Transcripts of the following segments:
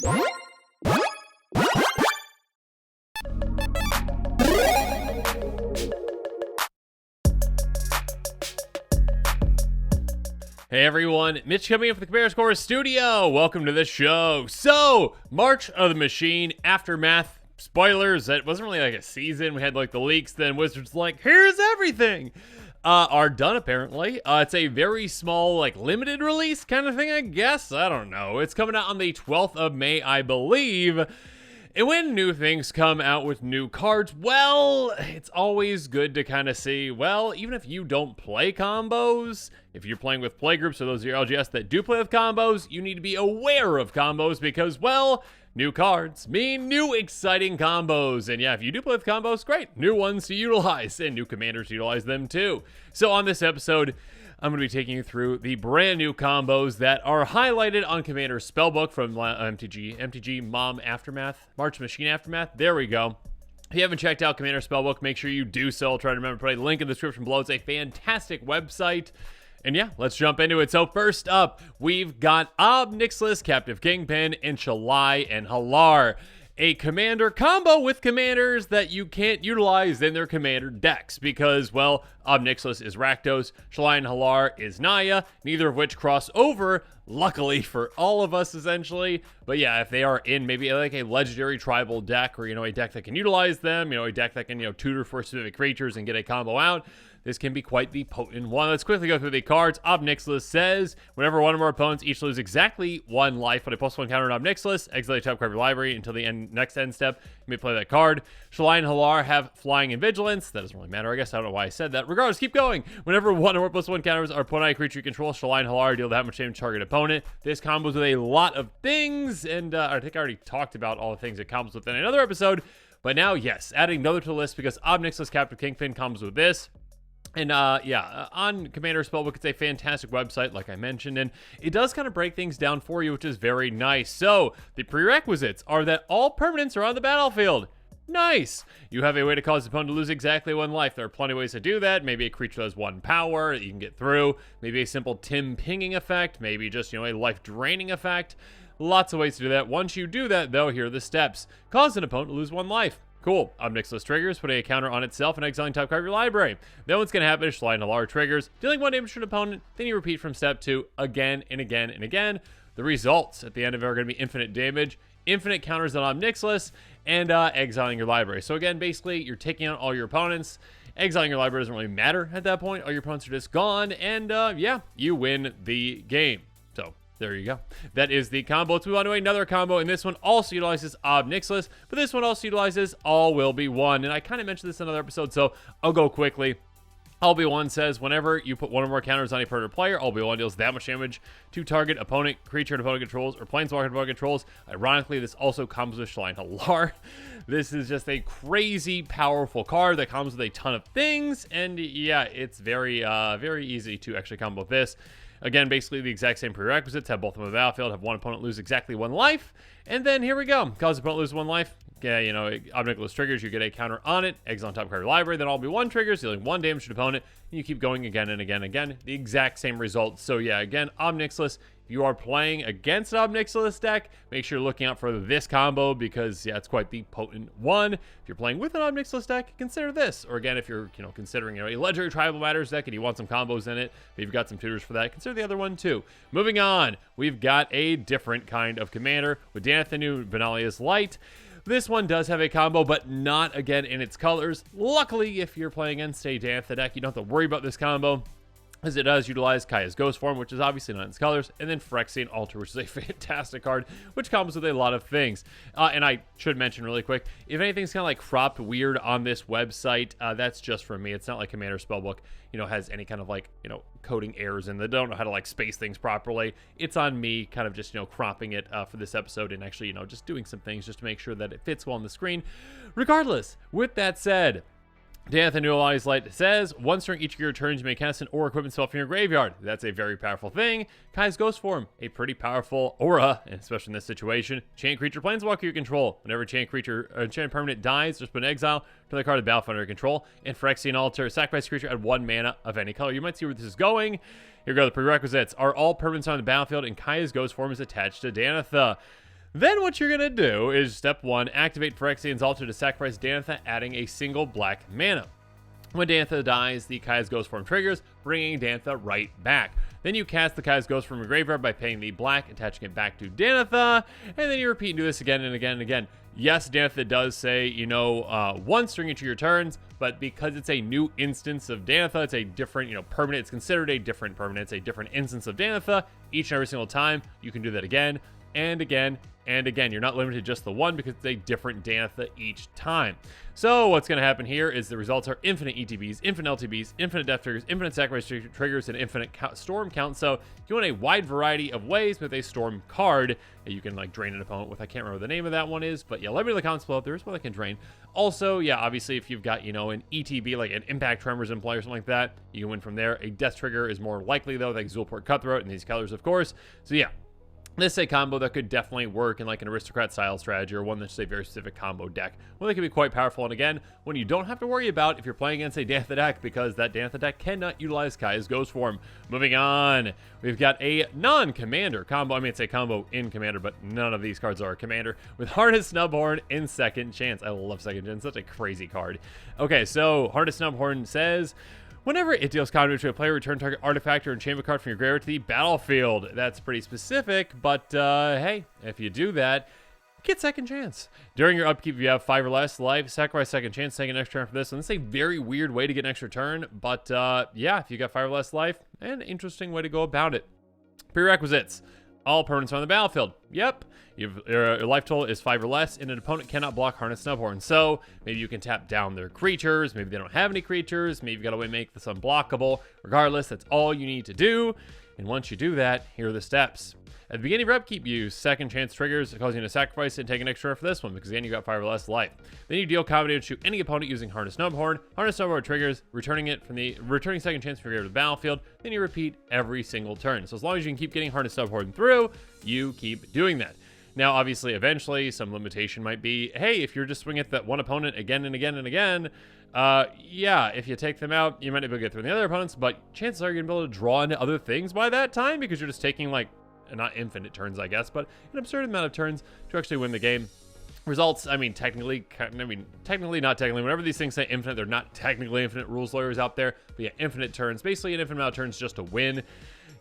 Hey everyone, Mitch coming in from the Commander Score Studio. Welcome to the show. So, March of the Machine, Aftermath, spoilers, that wasn't really like a season. We had like the leaks, then Wizards like, here's everything. Are done apparently. It's a very small, like limited release kind of thing, I guess. I don't know. It's coming out on the 12th of May, I believe. And when new things come out with new cards, well, it's always good to kind of see, well, even if you don't play combos, if you're playing with playgroups or those of your LGS that do play with combos, you need to be aware of combos because, well, new cards mean new exciting combos. And yeah, if you do play with combos, great. New ones to utilize and new commanders to utilize them too. So on this episode, I'm going to be taking you through the brand new combos that are highlighted on Commander's Spellbook from MTG Mom Aftermath, March Machine Aftermath. There we go. If you haven't checked out Commander's Spellbook, make sure you do so. I'll try to remember to put a link in the description below. It's a fantastic website. And yeah, let's jump into it. So first up, we've got Nixilis, Captive Kingpin, and Shalai and Nalaar. A commander combo with commanders that you can't utilize in their commander decks because, well, Nixilis is Rakdos, Shalai and Nalaar is Naya, neither of which cross over, luckily for all of us, essentially. But yeah, if they are in maybe like a legendary tribal deck or, a deck that can utilize them, a deck that can, tutor for specific creatures and get a combo out, this can be quite the potent one. Let's quickly go through the cards. Nixilis says, whenever one of our opponents each lose exactly one life, put a +1 counter on Nixilis, exile the top card of your library until the next end step. You may play that card. Shalai and Nalaar have Flying and Vigilance. That doesn't really matter, I guess. I don't know why I said that. Regardless, keep going. Whenever one of our +1 counters are put on a creature you control, Shalai and Nalaar deal that much damage to target opponent. This combos with a lot of things, and I think I already talked about all the things it combos with in another episode. But now, yes, adding another to the list because Nixilis Captive Kingpin comes with this. And yeah, on Commander Spellbook, it's a fantastic website, like I mentioned, and it does kind of break things down for you, which is very nice. So, the prerequisites are that all permanents are on the battlefield. Nice! You have a way to cause the opponent to lose exactly one life. There are plenty of ways to do that. Maybe a creature has one power that you can get through. Maybe a simple Tim pinging effect. Maybe just, a life draining effect. Lots of ways to do that. Once you do that, though, here are the steps. Cause an opponent to lose one life. Cool. Nixilis triggers, putting a counter on itself and exiling top card of your library. Then what's going to happen is Shalai and Nalaar triggers, dealing 1 damage to an opponent, then you repeat from step 2 again and again and again. The results at the end of it are going to be infinite damage, infinite counters on Nixilis, and exiling your library. So again, basically, you're taking out all your opponents. Exiling your library doesn't really matter at that point. All your opponents are just gone, and yeah, you win the game. So there you go. That is the combo. Let's move on to another combo, and this one also utilizes Nixilis, but this one also utilizes All Will Be One. And I kind of mentioned this in another episode, so I'll go quickly. All Be One says, whenever you put one or more counters on a permanent player, All Be One deals that much damage to target opponent, creature, and opponent controls, or planeswalker and opponent controls. Ironically, this also comes with Shalai and Nalaar. This is just a crazy powerful card that comes with a ton of things, and yeah, it's very, very easy to actually combo with this. Again, basically the exact same prerequisites. Have both of them on the battlefield. Have one opponent lose exactly one life. And then here we go. Cause the opponent lose one life. Yeah, Nixilis triggers. You get a counter on it. Exile on top card of your library. Then All Be One triggers, dealing 1 damage to the opponent. And you keep going again and again and again. The exact same results. So yeah, again, Nixilis. If you are playing against an Nixilis deck, make sure you're looking out for this combo because, yeah, it's quite the potent one. If you're playing with an Nixilis deck, consider this. Or again, if you're, considering, a Legendary Tribal Matters deck and you want some combos in it, if you've got some tutors for that, consider the other one too. Moving on, we've got a different kind of commander with Danitha new Benalia's Light. This one does have a combo, but not, again, in its colors. Luckily, if you're playing against a Danitha deck, you don't have to worry about this combo, as it does utilize Kaya's Ghost Form, which is obviously not in its colors, and then Phyrexian Altar, which is a fantastic card, which comes with a lot of things. And I should mention really quick, if anything's kind of like cropped weird on this website, that's just from me. It's not like Commander Spellbook, has any kind of like, coding errors and they don't know how to like space things properly. It's on me kind of just, cropping it for this episode and actually, just doing some things just to make sure that it fits well on the screen. Regardless, with that said, Danitha New Benalia's Light says, once during each of your turns, you may cast an aura equipment spell from your graveyard. That's a very powerful thing. Kaya's Ghost Form, a pretty powerful aura, especially in this situation. Chain creature planeswalker you control. Whenever chain creature or chain permanent dies, just put an exile to the card of the battlefield under your control. And Phyrexian Altar, sacrifice creature at 1 mana of any color. You might see where this is going. Here go the prerequisites. Are all permanents on the battlefield and Kaya's Ghost Form is attached to Danitha. Then what you're going to do is step 1, activate Phyrexian's altar to sacrifice Danitha, adding a single black mana. When Danitha dies, the Kaya's Ghost form triggers, bringing Danitha right back. Then you cast the Kaya's Ghost from your graveyard by paying the black, attaching it back to Danitha, and then you repeat and do this again and again and again. Yes, Danitha does say, once during each of your turns, but because it's a new instance of Danitha, it's a different, permanent, it's considered a different permanent, it's a different instance of Danitha. Each and every single time, you can do that again and again and again. You're not limited to just the one because it's a different Danitha each time. So what's going to happen here is the results are infinite ETBs, infinite LTBs, infinite death triggers, infinite sacrifice triggers, and infinite storm count. So you want a wide variety of ways with a storm card that you can drain an opponent with. I can't remember what the name of that one is, but yeah, let me know in the comments below if there is one that can drain. Also, yeah, obviously if you've got, an ETB, like an Impact Tremors in play or something like that, you can win from there. A death trigger is more likely though, like Zulport Cutthroat and these colors, of course. So yeah. This is a combo that could definitely work in an aristocrat style strategy, or one that's a very specific combo deck. One that can be quite powerful, and again, one you don't have to worry about if you're playing against a Danitha deck, because that Danitha deck cannot utilize Kaya's Ghost form. Moving on, we've got a non-commander combo. I mean, it's a combo in commander, but none of these cards are a commander. With Harness Snubhorn in Second Chance. I love Second Chance, such a crazy card. Okay, so Harness Snubhorn says, whenever it deals combat to a player, return target artifact or enchantment card from your graveyard to the battlefield. That's pretty specific, but hey, if you do that, get Second Chance. During your upkeep, if you have 5 or less life, sacrifice Second Chance, take an extra turn for this. And this is a very weird way to get an extra turn, but yeah, if you got 5 or less life, an interesting way to go about it. Prerequisites. All opponents are on the battlefield. Yep. Your life total is 5 or less, and an opponent cannot block Harness Snubhorn. So maybe you can tap down their creatures. Maybe they don't have any creatures. Maybe you've got a way to make this unblockable. Regardless, that's all you need to do. And once you do that, here are the steps. At the beginning of your upkeep, you use Second Chance triggers, causing you to sacrifice it and take an extra for this one, because again, you got 5 or less life. Then you deal combat damage to any opponent using Harness Snubhorn. Harness Snubhorn triggers, returning Second Chance from your graveyard to the battlefield. Then you repeat every single turn. So as long as you can keep getting Harness Snubhorn through, you keep doing that. Now, obviously, eventually, some limitation might be, hey, if you're just swinging at that one opponent again and again and again, yeah, if you take them out, you might not be able to get through the other opponents, but chances are you're going to be able to draw into other things by that time, because you're just taking, not infinite turns, I guess, but an absurd amount of turns to actually win the game. Results, technically, not technically. Whenever these things say infinite, they're not technically infinite. Rules lawyers out there, but yeah, infinite turns. Basically, an infinite amount of turns just to win.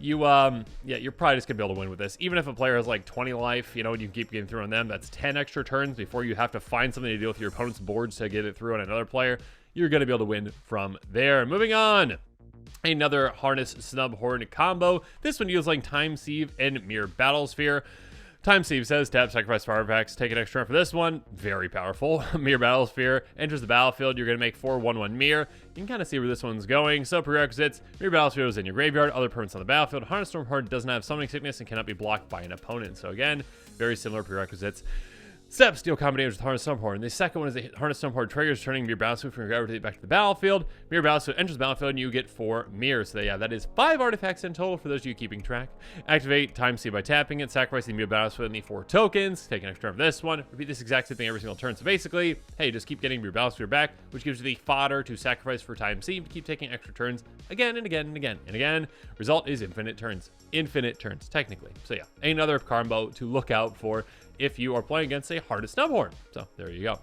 You're probably just gonna be able to win with this. Even if a player has 20 life, and you keep getting through on them, that's 10 extra turns before you have to find something to deal with your opponent's boards to get it through on another player. You're gonna be able to win from there. Moving on. Another Harness Snubhorn combo. This one uses Time Sieve and Mirror Battlesphere. Time Sieve says tap, sacrifice for artifacts, take an extra turn for this one. Very powerful. Mirror Battlesphere enters the battlefield. You're going to make 4 1/1 mirror. You can kind of see where this one's going. So prerequisites: Mirror Battlesphere is in your graveyard, other permanents on the battlefield. Harness Snubhorn doesn't have summoning sickness and cannot be blocked by an opponent. So again, very similar prerequisites. Steps: deal combat damage with Harness Snubhorn. The second one is the Harness Snubhorn triggers, turning Mirror Battlesphere from your graveyard back to the battlefield. Mirror Battlesphere enters the battlefield and you get 4 mirrors. So yeah, that is 5 artifacts in total for those of you keeping track. Activate Time Sieve by tapping it, sacrifice the Mirror Battlesphere and the 4 tokens. Take an extra turn for this one. Repeat this exact same thing every single turn. So basically, hey, just keep getting Mirror Battlesphere back, which gives you the fodder to sacrifice for Time Sieve to keep taking extra turns again and again and again and again. Result is infinite turns. Infinite turns, technically. So yeah, another combo to look out for if you are playing against a Harness Snubhorn. So there you go.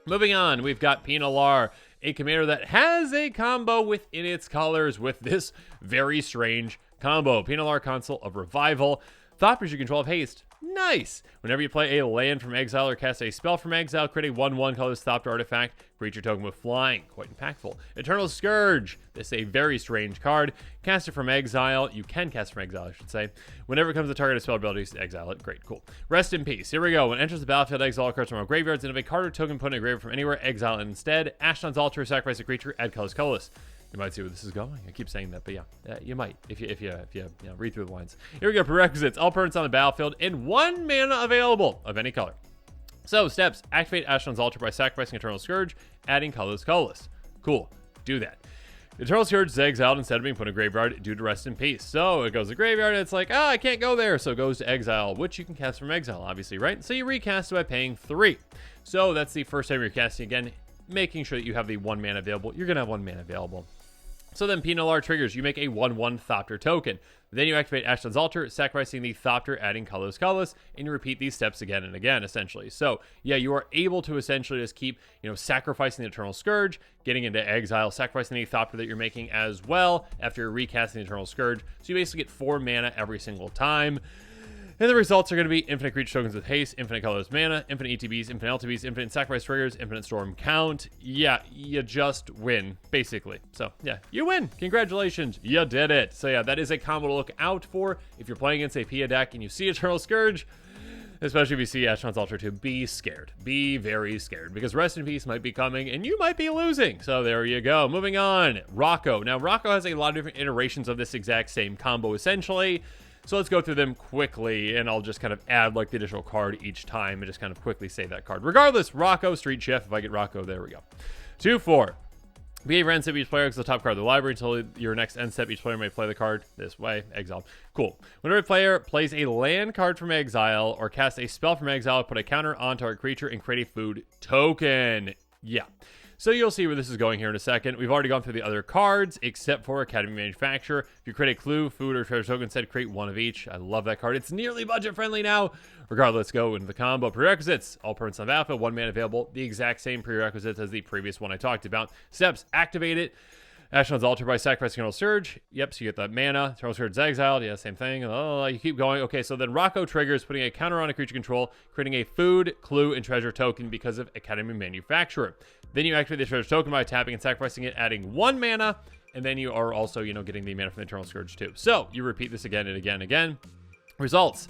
Moving on, we've got Pia Nalaar, a commander that has a combo within its colors with this very strange combo. Pia Nalaar, Consul of Revival. Thought creature control of haste. Nice! Whenever you play a land from exile or cast a spell from exile, create a 1/1 color stopped artifact, creature token with flying. Quite impactful. Eternal Scourge. This is a very strange card. Cast it from exile. You can cast it from exile, I should say. Whenever it comes to target of spell abilities, exile it. Great, cool. Rest in peace. Here we go. When it enters the battlefield, exile cards from our graveyards, and if a card or token put in a graveyard from anywhere, exile it instead. Ashnod's Altar, sacrifice a creature, add colorless. You might see where this is going. I keep saying that, but yeah, you might if you read through the lines. Here we go. Prerequisites: all permanents on the battlefield and 1 mana available of any color. So steps: activate Ashnod's Altar by sacrificing Eternal Scourge, adding colorless. Cool. Do that. Eternal Scourge is exiled instead of being put in a graveyard due to rest in peace. So it goes to graveyard, and it's like, I can't go there, so it goes to exile, which you can cast from exile, obviously, right? So you recast it by paying 3. So that's the first time you're casting again, making sure that you have the 1 mana available. You're gonna have 1 mana available. So then Pia Nalaar triggers, you make a 1/1 Thopter token. Then you activate Ashnod's Altar, sacrificing the Thopter, adding Colorless Colorless, and you repeat these steps again and again, essentially. So yeah, you are able to essentially just keep, sacrificing the Eternal Scourge, getting into exile, sacrificing the Thopter that you're making as well after recasting the Eternal Scourge. So you basically get 4 mana every single time. And the results are going to be infinite creature tokens with haste, infinite colorless mana, infinite ETBs, infinite LTBs, infinite sacrifice triggers, infinite storm count. Yeah, you just win, basically. So, yeah, you win. Congratulations. You did it. So, yeah, that is a combo to look out for if you're playing against a Pia deck and you see Eternal Scourge, especially if you see Ashnod's Altar 2. Be scared. Be very scared, because Rest in Peace might be coming and you might be losing. So, there you go. Moving on. Rocco. Now, Rocco has a lot of different iterations of this exact same combo, essentially. So let's go through them quickly, and I'll just kind of add like the additional card each time and just kind of quickly say that card. Regardless, Rocco, Street Chef, if I get Rocco, there we go. 2/4. Behave end step each player exile the top card of the library until your next end step. Each player may play the card this way. Exile. Cool. Whenever a player plays a land card from exile or casts a spell from exile, put a counter on target creature and create a food token. Yeah. So you'll see where this is going here in a second. We've already gone through the other cards, except for Academy Manufacturer. If you create a clue, food, or treasure token, instead create one of each. I love that card. It's nearly budget-friendly now. Regardless, let's go into the combo. Prerequisites. All permanents on Battlefield, 1 mana available. The exact same prerequisites as the previous one I talked about. Steps. Activate it. Ashnod's Altar by sacrificing Eternal Surge. Yep, so you get that mana. Eternal Surge is exiled. Yeah, same thing. Oh, you keep going. Okay, so then Rocco triggers, putting a counter on a creature control, creating a food, clue, and treasure token because of Academy Manufacturer. Then you activate the treasure token by tapping and sacrificing it, adding 1 mana, and then you are also, getting the mana from the Eternal Scourge too. So you repeat this again and again and again. Results.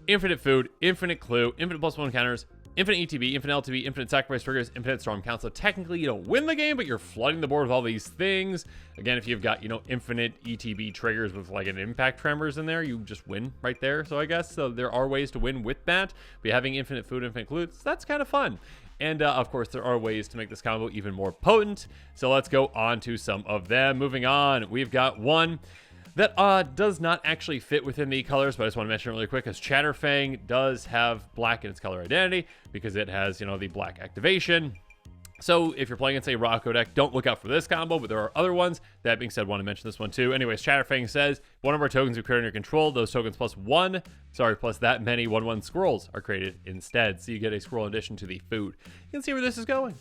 Infinite food, infinite clue, infinite +1 counters, infinite ETB, infinite LTB, infinite sacrifice triggers, infinite storm count. So technically you don't win the game, but you're flooding the board with all these things. Again, if you've got, infinite ETB triggers with like an impact tremors in there, you just win right there. So I guess, so there are ways to win with that. But having infinite food, infinite clues, that's kind of fun. And of course, there are ways to make this combo even more potent. So let's go on to some of them. Moving on, we've got one that does not actually fit within the colors, but I just want to mention it really quick, as Chatterfang does have black in its color identity because it has, the black activation. So if you're playing against a Rocco deck, don't look out for this combo, but there are other ones. That being said, I want to mention this one too. Anyways, Chatterfang says, one of our tokens we create under your control, those tokens plus that many 1/1 scrolls are created instead. So you get a scroll in addition to the food. You can see where this is going.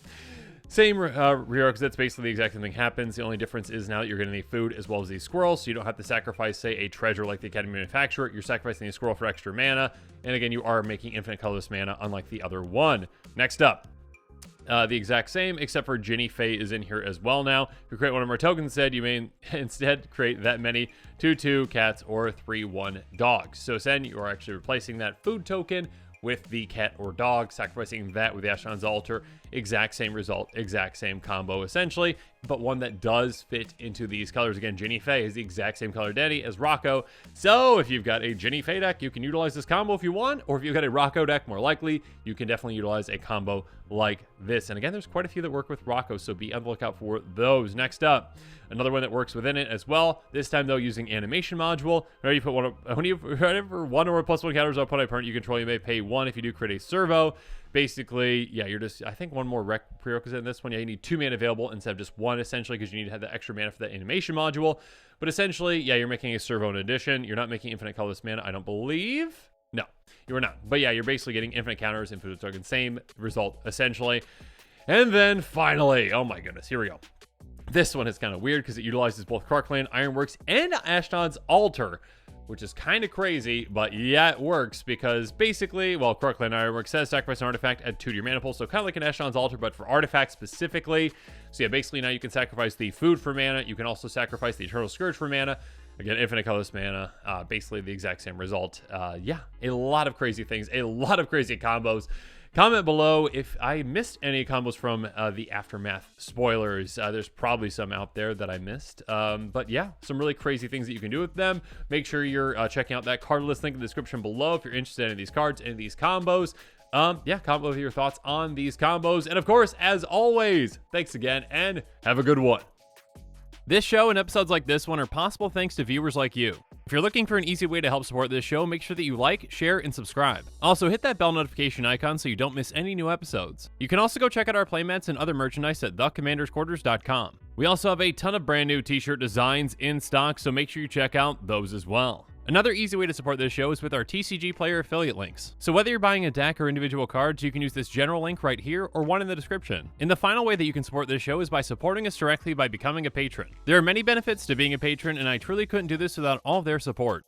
Same prerequisites, basically the exact same thing happens. The only difference is now that you're getting the food as well as the squirrel, so you don't have to sacrifice, say, a treasure like the Academy Manufacturer. You're sacrificing a squirrel for extra mana, and again, you are making infinite colorless mana, unlike the other one. Next up, the exact same, except for Ginny Faye is in here as well now. If you create one of our tokens instead, you may instead create that many 2/2 cats or 3/1 dogs. So then you are actually replacing that food token with the cat or dog, sacrificing that with the Ashnod's Altar. Exact same result, exact same combo essentially, but one that does fit into these colors. Again, Ginny Faye is the exact same color identity as Rocco. So if you've got a Ginny Faye deck, you can utilize this combo if you want, or if you've got a Rocco deck, more likely, you can definitely utilize a combo like this. And again, there's quite a few that work with Rocco, so be on the lookout for those. Next up, another one that works within it as well, this time though using animation module. Whenever you put whenever one or +1 counters up on a opponent you control, you may pay 1 if you do create a servo. Basically, yeah, you're just, I think one more prerequisite in this one. Yeah, you need 2 mana available instead of just 1, essentially, because you need to have the extra mana for that animation module. But essentially, yeah, you're making a servo in addition. You're not making infinite colorless mana, I don't believe. No, you are not. But yeah, you're basically getting infinite counters, infinite tokens, same result, essentially. And then finally, oh my goodness, here we go. This one is kind of weird because it utilizes both Krark-Clan, Ironworks, and Ashnod's Altar, which is kind of crazy, but yeah, it works because basically, well, Krark-Clan Ironworks says sacrifice an artifact, add 2 to your mana pool, so kind of like an Ashnod's Altar, but for artifacts specifically. So yeah, basically now you can sacrifice the food for mana. You can also sacrifice the Eternal Scourge for mana. Again, infinite colorless mana, basically the exact same result. Yeah, a lot of crazy things, a lot of crazy combos. Comment below if I missed any combos from the Aftermath spoilers. There's probably some out there that I missed. But yeah, some really crazy things that you can do with them. Make sure you're checking out that card list link in the description below if you're interested in these cards and these combos. Yeah, comment with your thoughts on these combos. And of course, as always, thanks again and have a good one. This show and episodes like this one are possible thanks to viewers like you. If you're looking for an easy way to help support this show, make sure that you like, share, and subscribe. Also, hit that bell notification icon so you don't miss any new episodes. You can also go check out our playmats and other merchandise at thecommandersquarters.com. We also have a ton of brand new t-shirt designs in stock, so make sure you check out those as well. Another easy way to support this show is with our TCG Player affiliate links. So whether you're buying a deck or individual cards, you can use this general link right here or one in the description. And the final way that you can support this show is by supporting us directly by becoming a patron. There are many benefits to being a patron, and I truly couldn't do this without all of their support.